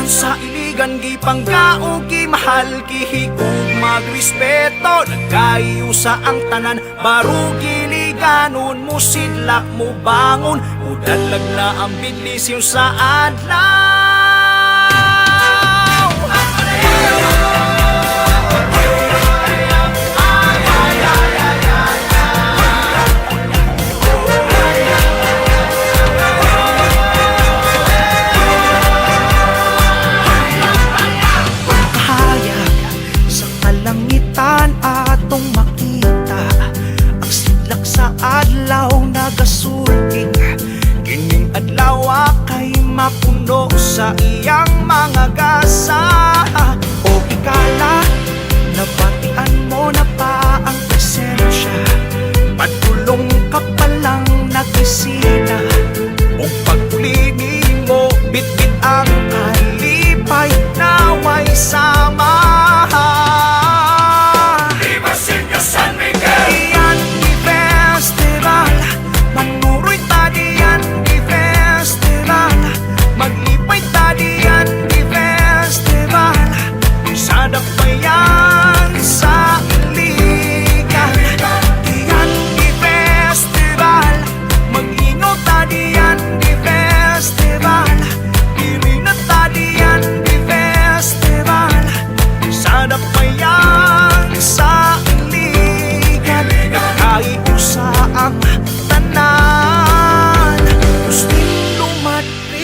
Dayon sa iligan gipanggaog gimahal gihigog magrespeto nagkaiyo sa ang tanan baro giliganon mo sidlak mo bangon udalag na ang bidlisyon sa adlaw. Atong makita ang sidlak sa adlaw nagasulking kining adlaw kay mapuno sa iyang mga gasa o ikala nabatian mo na pa ang presensya patulong ka palang nagisina o pagpulini mo bitbit ang kalipay naway sama.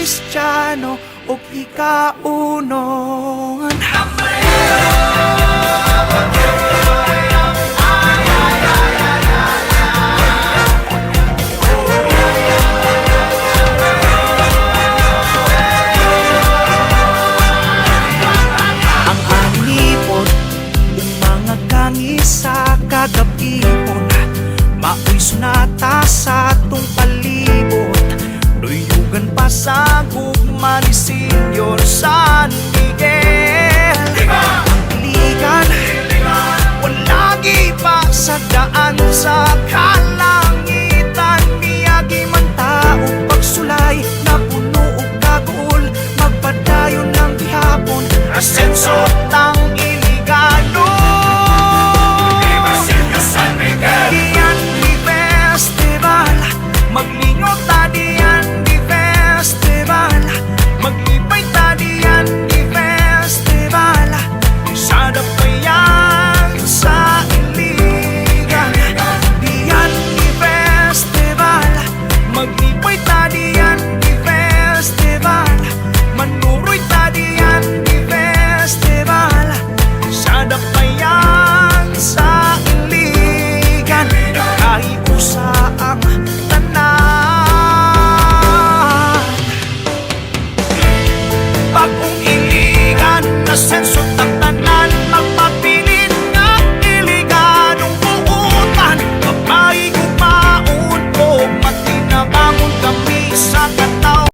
Kristiyano o ikaunon ang anipot ng mga kangis sa kagabihon mao'y sunata sa atong palibot luyugan pa sa gugma ni Senyor San Miguel. Ang iligan, walagi pa sa daan sa kala.